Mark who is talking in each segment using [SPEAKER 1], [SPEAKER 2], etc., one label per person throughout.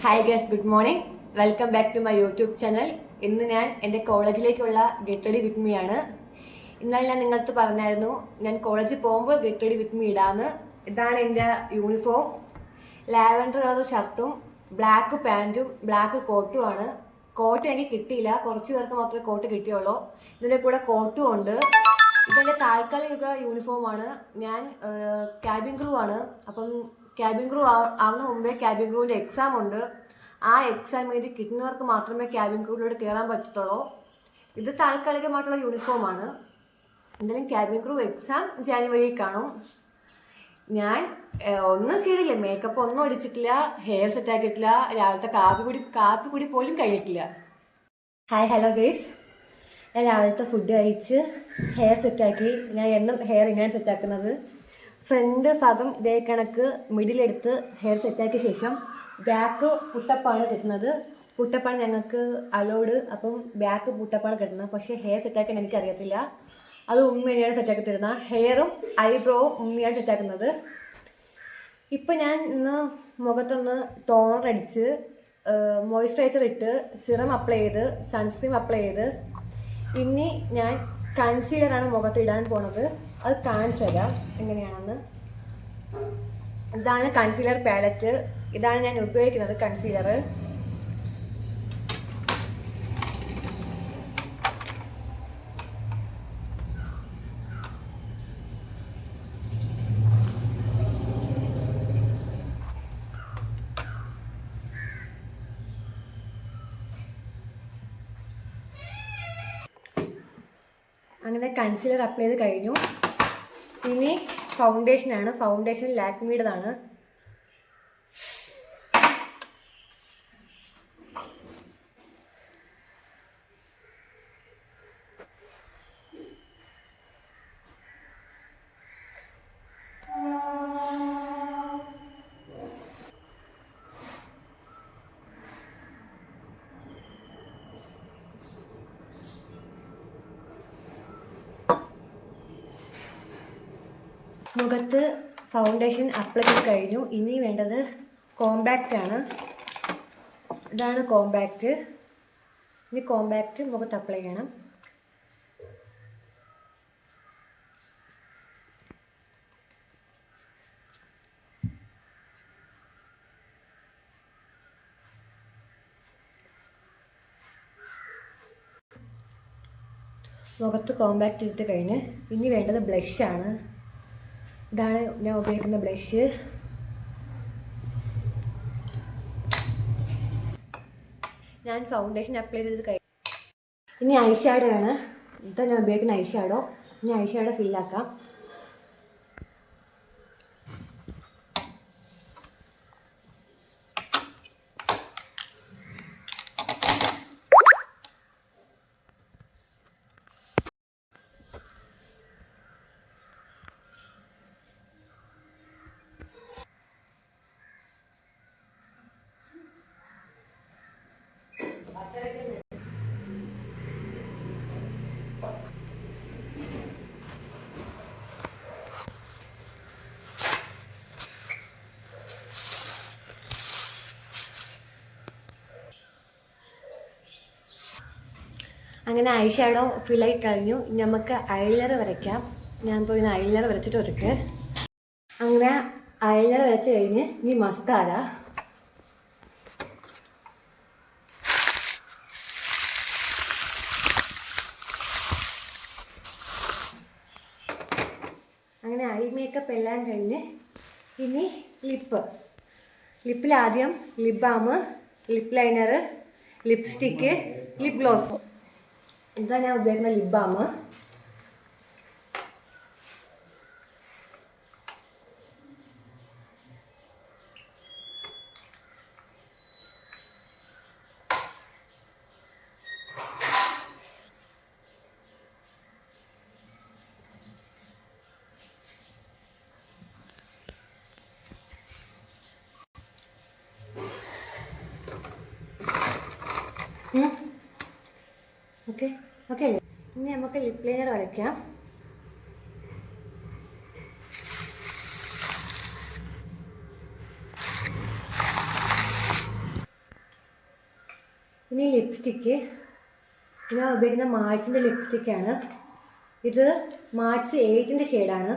[SPEAKER 1] Hi guys, good morning. Welcome back to my YouTube channel. ഇന്ന് ഞാൻ എൻ്റെ കോളേജിലേക്കുള്ള ഗെറ്റ് റെഡി വിത്ത് മീ ആണ്. ഇന്നലെ ഞാൻ നിങ്ങൾക്ക് പറഞ്ഞായിരുന്നു ഞാൻ കോളേജിൽ പോകുമ്പോൾ ഗെറ്റ് റെഡി വിത്ത് മീ ഇടാന്ന്. ഇതാണ് എൻ്റെ യൂണിഫോം. ലാവൻഡർ കളർ ഷർട്ടും ബ്ലാക്ക് പാൻറ്റും ബ്ലാക്ക് കോട്ടുമാണ്. കോട്ട് എനിക്ക് കിട്ടിയില്ല, കുറച്ച് പേർക്ക് മാത്രമേ കോട്ട് കിട്ടിയുള്ളൂ. ഇതിൻ്റെ കൂടെ കോട്ടും ഉണ്ട്. ഇതെൻ്റെ താൽക്കാലിക യൂണിഫോമാണ്. ഞാൻ ക്യാബിൻ ക്രൂ ആണ്. അപ്പം ക്യാബിൻ ക്രൂ ആവുന്ന മുമ്പേ ക്യാബിൻ ക്രൂവിൻ്റെ എക്സാം ഉണ്ട്. ആ എക്സാം എഴുതി കിട്ടുന്നവർക്ക് മാത്രമേ ക്യാബിൻ ക്രൂവിലൂടെ കയറാൻ പറ്റത്തുള്ളൂ. ഇത് താൽക്കാലികമായിട്ടുള്ള യൂണിഫോമാണ്. എന്തായാലും ക്യാബിൻ ക്രൂ എക്സാം ജാനുവരി കാണും. ഞാൻ ഒന്നും ചെയ്തില്ല, മേക്കപ്പ് ഒന്നും അടിച്ചിട്ടില്ല, ഹെയർ സെറ്റ് ആക്കിയിട്ടില്ല, രാവിലത്തെ കാപ്പി കൂടി പോലും കഴിഞ്ഞിട്ടില്ല. Hi, hello guys. ഞാൻ രാവിലത്തെ ഫുഡ് കഴിച്ച് ഹെയർ സെറ്റാക്കി. ഞാൻ എന്നും ഹെയർ ഇങ്ങനെ സെറ്റാക്കുന്നത്. ഫ്രണ്ട് ഭാഗം ഇതേ കണക്ക് മിഡിലെടുത്ത് ഹെയർ സെറ്റാക്കിയ ശേഷം ബാക്ക് പുട്ടപ്പാണ് കിട്ടുന്നത്. പുട്ടപ്പാണ് ഞങ്ങൾക്ക് അലോഡ്. അപ്പം ബാക്ക് പുട്ടപ്പാണ് കിട്ടുന്നത്. പക്ഷേ ഹെയർ സെറ്റാക്കാൻ എനിക്കറിയത്തില്ല. അത് ഉമ്മ തന്നെയാണ് സെറ്റാക്കി തരുന്നത്. ഹെയറും ഐബ്രോവും ഉമ്മയാണ് സെറ്റാക്കുന്നത്. ഇപ്പം ഞാൻ ഇന്ന് മുഖത്തൊന്ന് ടോണർ അടിച്ച് മോയ്സ്ചറൈസർ ഇട്ട് സിറം അപ്ലൈ ചെയ്ത് സൺസ്ക്രീം അപ്ലൈ ചെയ്ത് ഇനി ഞാൻ കൺസീലറാണ് മുഖത്ത് ഇടാൻ പോണത്. അത് കാണിച്ചു തരാം എങ്ങനെയാണെന്ന്. ഇതാണ് കൺസീലർ പാലറ്റ്. ഇതാണ് ഞാൻ ഉപയോഗിക്കുന്നത് കൺസീലർ. അങ്ങനെ കൺസീലർ അപ്ലൈ ചെയ്ത് കഴിഞ്ഞു. ഇനി ഫൗണ്ടേഷനാണ്. ഫൗണ്ടേഷൻ ലാക്മിയുടേതാണ്. മുഖത്ത് ഫൗണ്ടേഷൻ അപ്ലൈ ചെയ്ത് കഴിഞ്ഞു. ഇനി വേണ്ടത് കോമ്പാക്റ്റ് ആണ്. ഇതാണ് കോമ്പാക്റ്റ്. ഇനി കോമ്പാക്റ്റ് മുഖത്ത് അപ്ലൈ ചെയ്യണം. മുഖത്ത് കോമ്പാക്റ്റ് ഇട്ട് കഴിഞ്ഞ് ഇനി വേണ്ടത് ബ്ലഷാണ്. ഇതാണ് ഞാൻ ഉപയോഗിക്കുന്ന ബ്ലഷ്. ഞാൻ ഫൗണ്ടേഷൻ അപ്ലൈ ചെയ്ത് കഴിഞ്ഞു. ഇനി ഐ ഷാഡോ ആണ്. ഇതാണ് ഞാൻ ഉപയോഗിക്കുന്ന ഐ ഷാഡോ. ഇനി ഐ ഷാഡോ ഫില്ലാക്കാം. അങ്ങനെ ഐ ഷാഡോ ഫില്ലായി കഴിഞ്ഞു. ഇനി നമുക്ക് ഐലൈനർ വരയ്ക്കാം. ഞാൻ പോയി ഐലൈനർ വരച്ചിട്ട് വരട്ടെ. അങ്ങനെ ഐലൈനർ വരച്ച് കഴിഞ്ഞ് ഇനി മസ്കാര. അങ്ങനെ ഐ മേക്കപ്പ് എല്ലാം കഴിഞ്ഞ് ഇനി ലിപ്പിൽ ആദ്യം lip balm, lip liner, lipstick, lip gloss. ഇതാണ് ഞാൻ ഉപയോഗിക്കുന്ന ലിപ് ബാം. ഓക്കെ അല്ലേ? ഇനി നമുക്ക് ലിപ് ലൈനർ വരയ്ക്കാം. ഇനി ലിപ്സ്റ്റിക്ക് ഞാൻ ഉപയോഗിക്കുന്ന മാർച്ചിൻ്റെ ലിപ്സ്റ്റിക്കാണ്. ഇത് മാർച്ച് 8ൻ്റെ ഷെയ്ഡാണ്.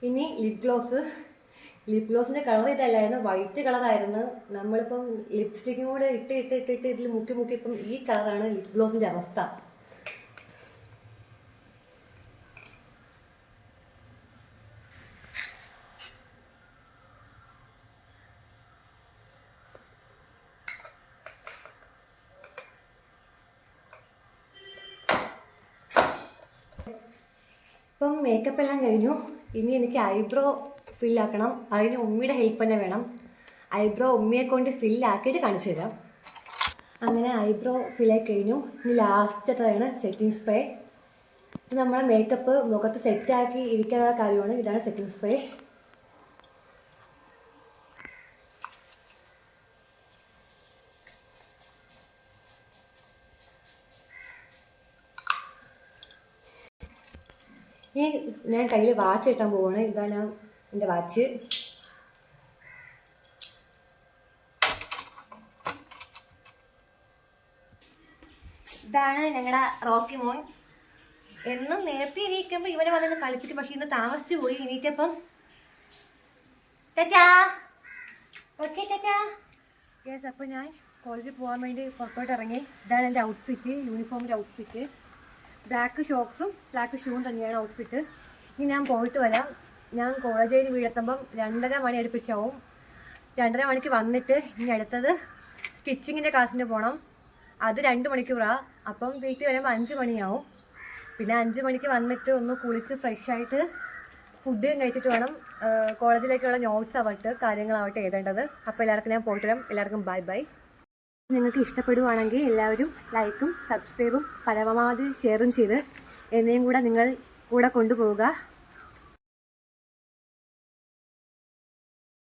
[SPEAKER 1] ഇനി ലിപ് ഗ്ലോസിൻ്റെ കളർ ഇതല്ലായിരുന്നു, വൈറ്റ് കളറായിരുന്നു. നമ്മളിപ്പം ലിപ്സ്റ്റിക്കും കൂടെ ഇട്ട് ഇതിൽ മുക്കി ഇപ്പം ഈ കളറാണ് ലിപ് ഗ്ലോസിൻ്റെ അവസ്ഥ. ഇപ്പം മേക്കപ്പ് എല്ലാം കഴിഞ്ഞു. ഇനി എനിക്ക് ഐബ്രോ ഫില്ലാക്കണം. അതിന് ഉമ്മിയുടെ ഹെൽപ്പ് തന്നെ വേണം. ഐബ്രോ ഉമ്മിയെ കൊണ്ട് ഫില്ലാക്കിയിട്ട് കാണിച്ചു തരാം. അങ്ങനെ ഐബ്രോ ഫില്ലായി കഴിഞ്ഞു. ഇനി ലാസ്റ്റത്തേതാണ് സെറ്റിംഗ് സ്പ്രേ. ഇത് നമ്മുടെ മേക്കപ്പ് മുഖത്ത് സെറ്റാക്കി ഇരിക്കാനുള്ള കാര്യമാണ്. ഇതാണ് സെറ്റിംഗ് സ്പ്രേ. ഇനി ഞാൻ കയ്യിൽ വാച്ച് ഇട്ടാൻ പോവാണ്. ഇതാണ് എൻ്റെ വാച്ച്. ഇതാണ് ഞങ്ങളുടെ റോക്കി മോൻ. എന്നും നേരത്തെ എണീക്കുമ്പോൾ ഇവനെ വന്നിട്ട് കളിപ്പിക്കും. പക്ഷെ ഇന്ന് താമസിച്ചു പോയി. എണീറ്റപ്പം യെസ്. അപ്പോൾ ഞാൻ കോളേജിൽ പോകാൻ വേണ്ടി പുറത്തോട്ട് ഇറങ്ങി. ഇതാണ് എൻ്റെ ഔട്ട്ഫിറ്റ്, യൂണിഫോമിൻ്റെ ഔട്ട്ഫിറ്റ്. ബ്ലാക്ക് ഷോക്സും ബ്ലാക്ക് ഷൂവും തന്നെയാണ് ഔട്ട്ഫിറ്റ്. ഇനി ഞാൻ പോയിട്ട് വരാം. ഞാൻ കോളേജിൽ വീടെത്തുമ്പം 2:30 മണി അടുപ്പിച്ചാവും. 2:30 മണിക്ക് വന്നിട്ട് ഇനി അടുത്തത് സ്റ്റിച്ചിങ്ങിൻ്റെ ക്ലാസ്സിന് പോകണം. അത് 2 മണിക്കൂറാണ്. അപ്പം വീട്ടിൽ വരുമ്പോൾ 5 മണിയാവും. പിന്നെ 5 മണിക്ക് വന്നിട്ട് ഒന്ന് കുളിച്ച് ഫ്രഷായിട്ട് ഫുഡ് കഴിച്ചിട്ട് വേണം കോളേജിലേക്കുള്ള നോട്ട്സ് ആവട്ടെ കാര്യങ്ങളാവട്ടെ എഴുതേണ്ടത്. അപ്പോൾ എല്ലാവർക്കും ഞാൻ പോയിട്ട് വരാം. എല്ലാവർക്കും ബൈ. നിങ്ങൾക്ക് ഇഷ്ടപ്പെടുവാണെങ്കിൽ എല്ലാവരും ലൈക്കും സബ്സ്ക്രൈബും പരമാവധി ഷെയറും ചെയ്ത് എന്നെയും കൂടെ നിങ്ങൾ കൂടെ കൊണ്ടുപോവുക.